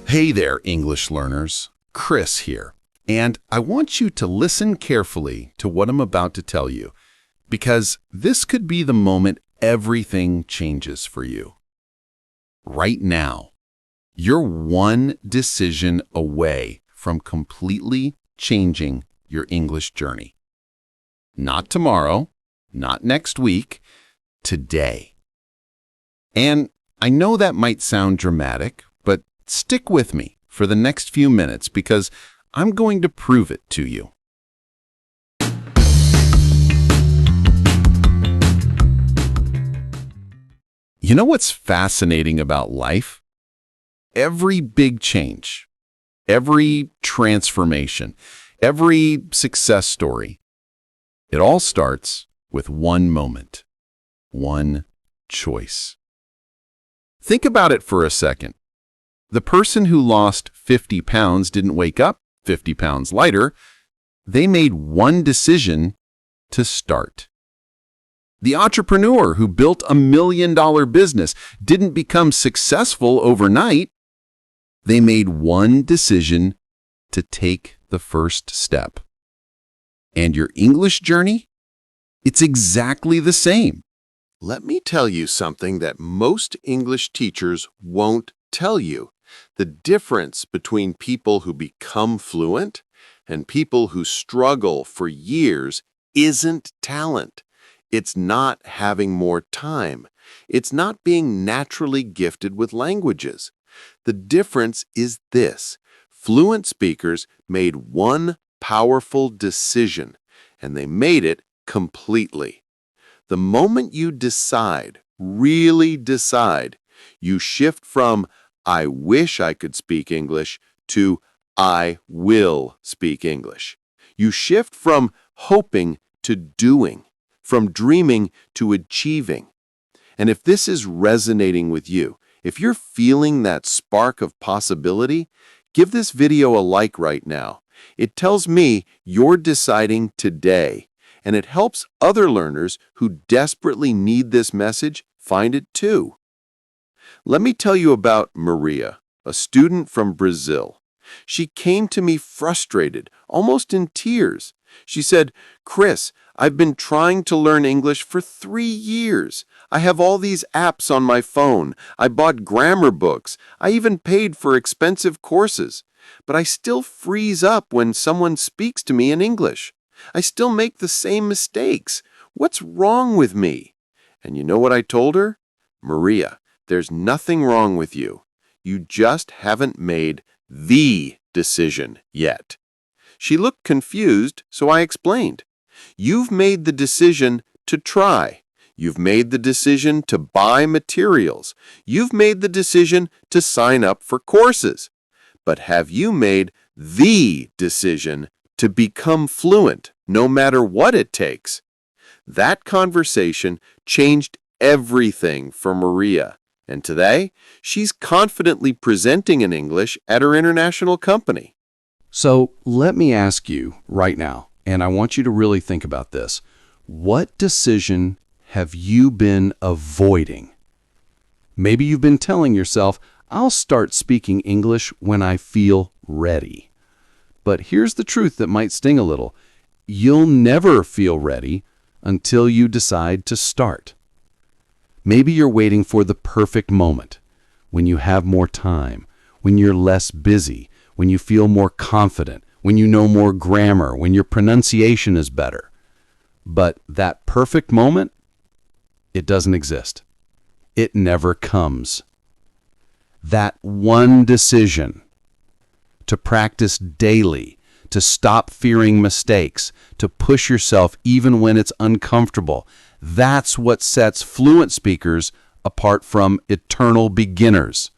Hey there, English learners. Chris here. And I want you to listen carefully to what I'm about to tell you, because this could be the moment everything changes for you. Right now, you're one decision away from completely changing your English journey. Not tomorrow, not next week, today. And I know that might sound dramatic, but stick with me for the next few minutes because I'm going to prove it to you. You know what's fascinating about life? Every big change, every transformation, every success story, it all starts with one moment, one choice. Think about it for a second. The person who lost 50 pounds didn't wake up 50 pounds lighter. They made one decision to start. The entrepreneur who built $1 million business didn't become successful overnight. They made one decision to take the first step. And your English journey? It's exactly the same. Let me tell you something that most English teachers won't tell you. The difference between people who become fluent and people who struggle for years isn't talent. It's not having more time. It's not being naturally gifted with languages. The difference is this. Fluent speakers made one powerful decision, and they made it completely. The moment you decide, really decide, you shift from I wish I could speak English to I will speak English. You shift from hoping to doing, from dreaming to achieving. And if this is resonating with you, if you're feeling that spark of possibility, give this video a like right now. It tells me you're deciding today, and it helps other learners who desperately need this message find it too. Let me tell you about Maria, a student from Brazil. She came to me frustrated, almost in tears. She said, "Chris, I've been trying to learn English for 3 years. I have all these apps on my phone. I bought grammar books. I even paid for expensive courses. But I still freeze up when someone speaks to me in English. I still make the same mistakes. What's wrong with me?" And you know what I told her? Maria, there's nothing wrong with you. You just haven't made the decision yet. She looked confused, so I explained. You've made the decision to try. You've made the decision to buy materials. You've made the decision to sign up for courses. But have you made the decision to become fluent, no matter what it takes? That conversation changed everything for Maria. And today, she's confidently presenting in English at her international company. So let me ask you right now, and I want you to really think about this. What decision have you been avoiding? Maybe you've been telling yourself, I'll start speaking English when I feel ready. But here's the truth that might sting a little. You'll never feel ready until you decide to start. Maybe you're waiting for the perfect moment, when you have more time, when you're less busy, when you feel more confident, when you know more grammar, when your pronunciation is better. But that perfect moment, it doesn't exist. It never comes. That one decision to practice daily, to stop fearing mistakes, to push yourself even when it's uncomfortable, that's what sets fluent speakers apart from eternal beginners.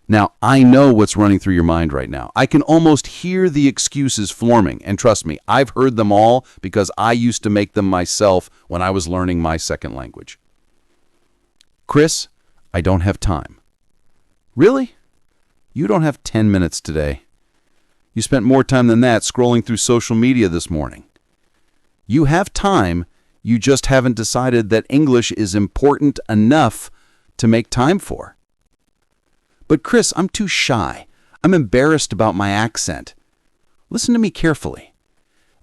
Now, I know what's running through your mind right now. I can almost hear the excuses forming, and trust me, I've heard them all because I used to make them myself when I was learning my second language. Chris, I don't have time. Really? You don't have 10 minutes today. You spent more time than that scrolling through social media this morning. You have time, you just haven't decided that English is important enough to make time for. But Chris, I'm too shy. I'm embarrassed about my accent. Listen to me carefully.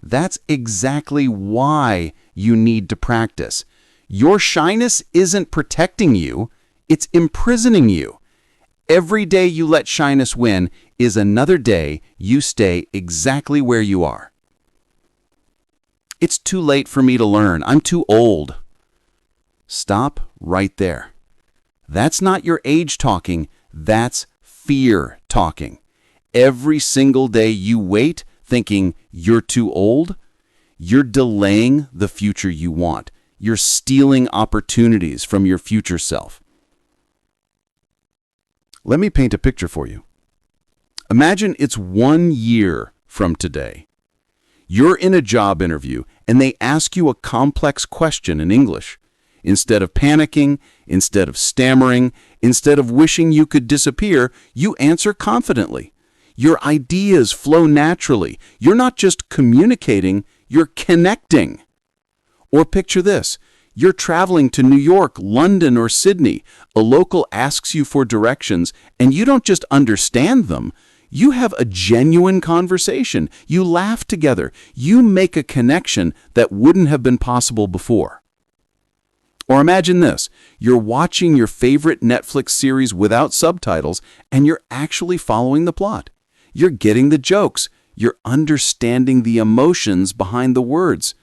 That's exactly why you need to practice. Your shyness isn't protecting you, it's imprisoning you. Every day you let shyness win is another day you stay exactly where you are. It's too late for me to learn. I'm too old. Stop right there. That's not your age talking, that's fear talking. Every single day you wait thinking you're too old, you're delaying the future you want. You're stealing opportunities from your future self. Let me paint a picture for you. Imagine it's 1 year from today. You're in a job interview and they ask you a complex question in English. Instead of panicking, instead of stammering, instead of wishing you could disappear, you answer confidently. Your ideas flow naturally. You're not just communicating, you're connecting. Or picture this. You're traveling to New York, London, or Sydney. A local asks you for directions, and you don't just understand them. You have a genuine conversation. You laugh together. You make a connection that wouldn't have been possible before. Or imagine this. You're watching your favorite Netflix series without subtitles, and you're actually following the plot. You're getting the jokes. You're understanding the emotions behind the words.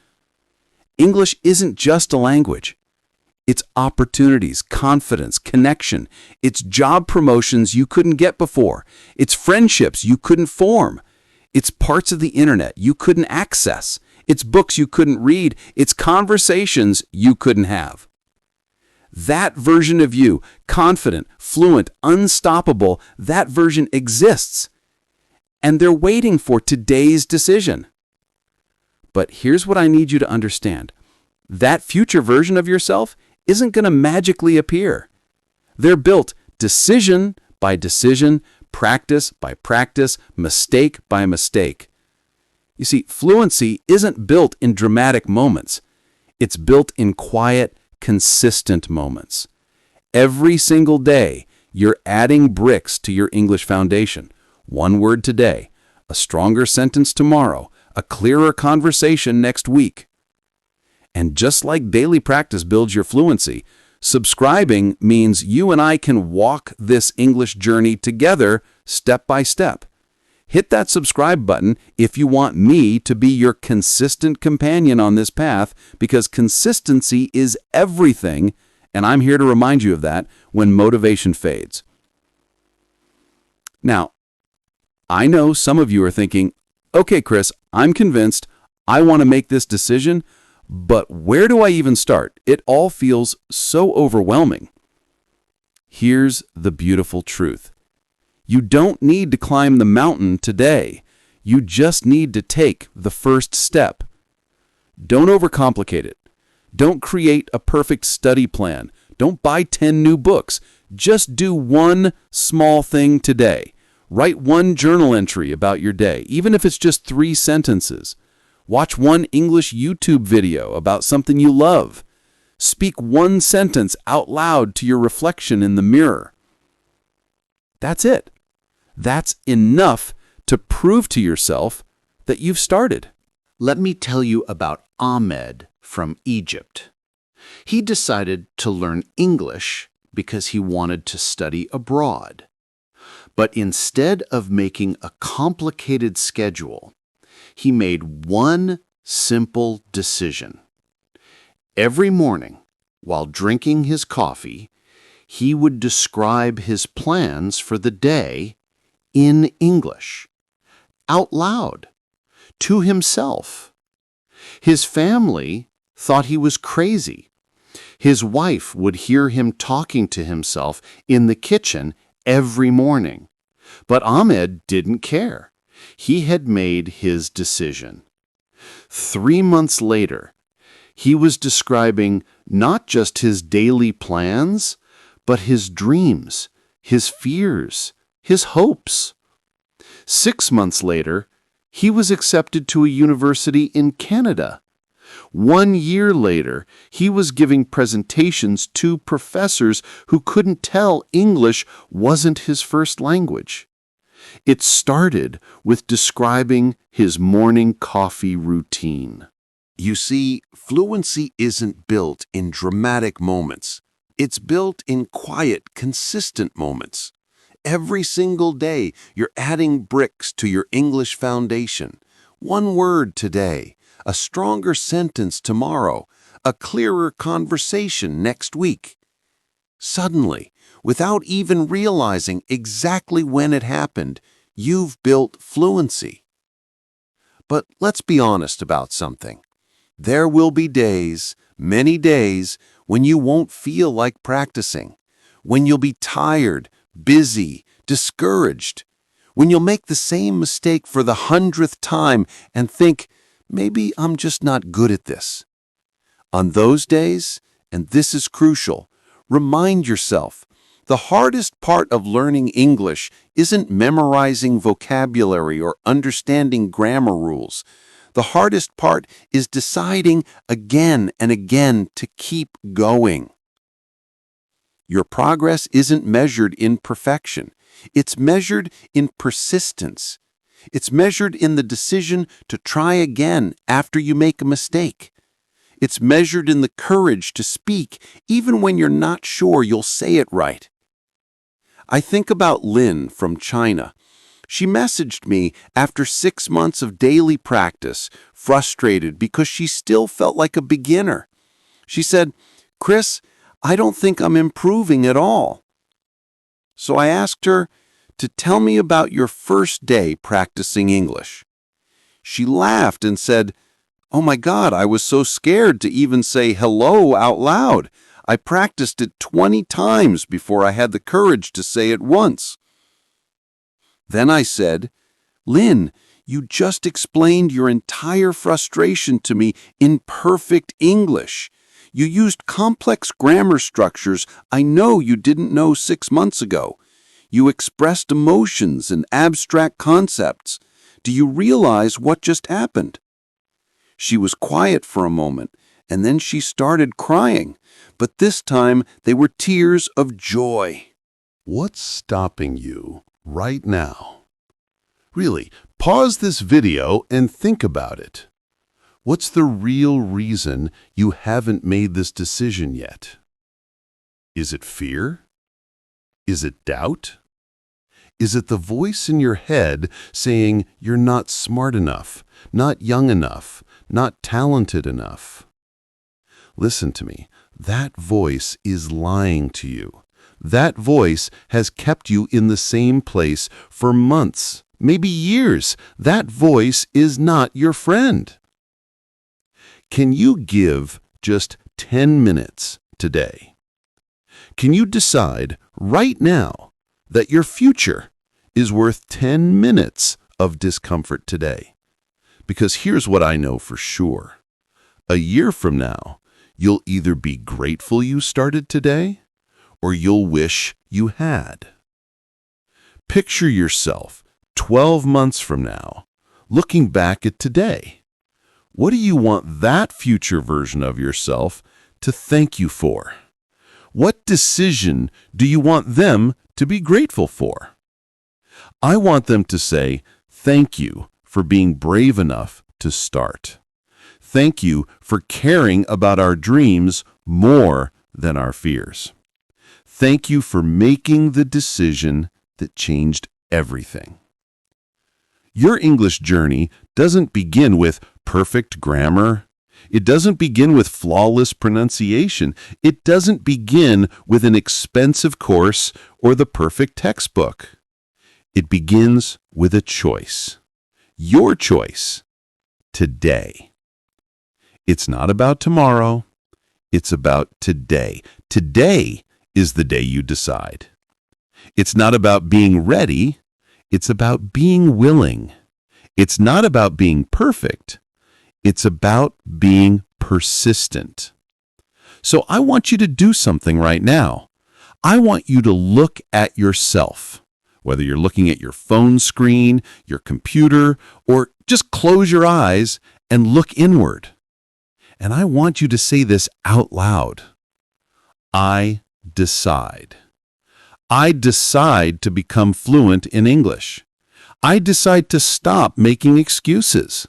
English isn't just a language. It's opportunities, confidence, connection. It's job promotions you couldn't get before. It's friendships you couldn't form. It's parts of the internet you couldn't access. It's books you couldn't read. It's conversations you couldn't have. That version of you, confident, fluent, unstoppable, that version exists. And they're waiting for today's decision. But here's what I need you to understand. That future version of yourself isn't going to magically appear. They're built decision by decision, practice by practice, mistake by mistake. You see, fluency isn't built in dramatic moments. It's built in quiet, consistent moments. Every single day, you're adding bricks to your English foundation. One word today, a stronger sentence tomorrow, a clearer conversation next week. And just like daily practice builds your fluency, subscribing means you and I can walk this English journey together step by step. Hit that subscribe button if you want me to be your consistent companion on this path, because consistency is everything, and I'm here to remind you of that when motivation fades. Now, I know some of you are thinking, okay, Chris, I'm convinced. I want to make this decision, but where do I even start? It all feels so overwhelming. Here's the beautiful truth. You don't need to climb the mountain today. You just need to take the first step. Don't overcomplicate it. Don't create a perfect study plan. Don't buy 10 new books. Just do one small thing today. Write one journal entry about your day, even if it's just 3 sentences. Watch one English YouTube video about something you love. Speak one sentence out loud to your reflection in the mirror. That's it. That's enough to prove to yourself that you've started. Let me tell you about Ahmed from Egypt. He decided to learn English because he wanted to study abroad. But instead of making a complicated schedule, he made one simple decision. Every morning, while drinking his coffee, he would describe his plans for the day in English, out loud, to himself. His family thought he was crazy. His wife would hear him talking to himself in the kitchen every morning. But Ahmed didn't care. He had made his decision. 3 months later, he was describing not just his daily plans, but his dreams, his fears, his hopes. 6 months later, he was accepted to a university in Canada. 1 year later, he was giving presentations to professors who couldn't tell English wasn't his first language. It started with describing his morning coffee routine. You see, fluency isn't built in dramatic moments. It's built in quiet, consistent moments. Every single day, you're adding bricks to your English foundation. One word today, a stronger sentence tomorrow, a clearer conversation next week. Suddenly, without even realizing exactly when it happened, you've built fluency. But let's be honest about something. There will be days, many days, when you won't feel like practicing, when you'll be tired, busy, discouraged, when you'll make the same mistake for the 100th time and think, maybe I'm just not good at this. On those days, and this is crucial, remind yourself, the hardest part of learning English isn't memorizing vocabulary or understanding grammar rules. The hardest part is deciding again and again to keep going. Your progress isn't measured in perfection. It's measured in persistence. It's measured in the decision to try again after you make a mistake. It's measured in the courage to speak even when you're not sure you'll say it right. I think about Lynn from China. She messaged me after 6 months of daily practice, frustrated because she still felt like a beginner. She said, "Chris, I don't think I'm improving at all." So I asked her to tell me about your first day practicing English. She laughed and said, "Oh my God, I was so scared to even say hello out loud. I practiced it 20 times before I had the courage to say it once." Then I said, "Lynn, you just explained your entire frustration to me in perfect English. You used complex grammar structures I know you didn't know 6 months ago. You expressed emotions and abstract concepts. Do you realize what just happened?" She was quiet for a moment, and then she started crying, but this time they were tears of joy. What's stopping you right now? Really, pause this video and think about it. What's the real reason you haven't made this decision yet? Is it fear? Is it doubt? Is it the voice in your head saying you're not smart enough, not young enough, not talented enough? Listen to me. That voice is lying to you. That voice has kept you in the same place for months, maybe years. That voice is not your friend. Can you give just 10 minutes today? Can you decide right now that your future is worth 10 minutes of discomfort today? Because here's what I know for sure. A year from now, you'll either be grateful you started today, or you'll wish you had. Picture yourself 12 months from now, looking back at today. What do you want that future version of yourself to thank you for? What decision do you want them to be grateful for? I want them to say, "Thank you for being brave enough to start. Thank you for caring about our dreams more than our fears. Thank you for making the decision that changed everything." Your English journey doesn't begin with perfect grammar. It doesn't begin with flawless pronunciation. It doesn't begin with an expensive course or the perfect textbook. It begins with a choice. Your choice today. It's not about tomorrow. It's about today. Today is the day you decide. It's not about being ready. It's about being willing. It's not about being perfect. It's about being persistent. So I want you to do something right now. I want you to look at yourself, whether you're looking at your phone screen, your computer, or just close your eyes and look inward. And I want you to say this out loud. I decide. I decide to become fluent in English. I decide to stop making excuses.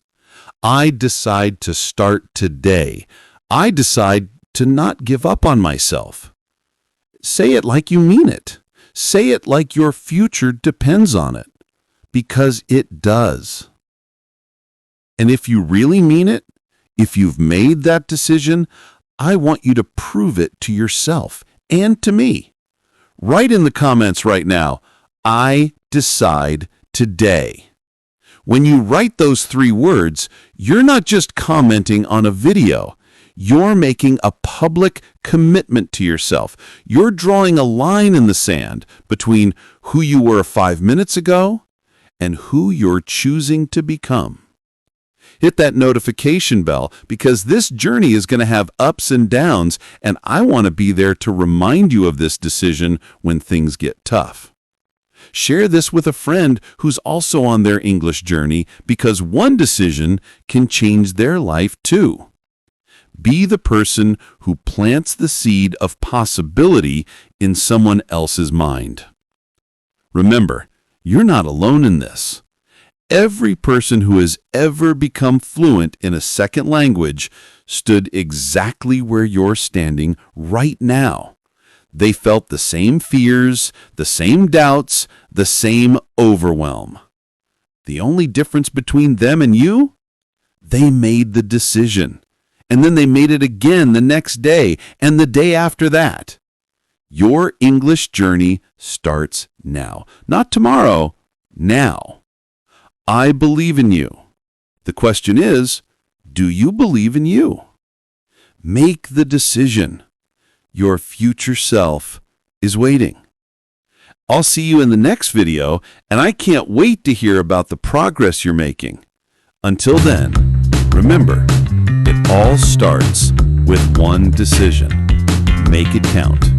I decide to start today. I decide to not give up on myself. Say it like you mean it. Say it like your future depends on it, because it does. And if you really mean it, if you've made that decision, I want you to prove it to yourself and to me. Write in the comments right now, I decide today. When you write those 3 words, you're not just commenting on a video. You're making a public commitment to yourself. You're drawing a line in the sand between who you were 5 minutes ago and who you're choosing to become. Hit that notification bell, because this journey is going to have ups and downs, and I want to be there to remind you of this decision when things get tough. Share this with a friend who's also on their English journey, because one decision can change their life too. Be the person who plants the seed of possibility in someone else's mind. Remember, you're not alone in this. Every person who has ever become fluent in a second language stood exactly where you're standing right now. They felt the same fears, the same doubts, the same overwhelm. The only difference between them and you? They made the decision. And then they made it again the next day and the day after that. Your English journey starts now. Not tomorrow, now. I believe in you. The question is, do you believe in you? Make the decision. Your future self is waiting. I'll see you in the next video, and I can't wait to hear about the progress you're making. Until then, remember, it all starts with one decision. Make it count.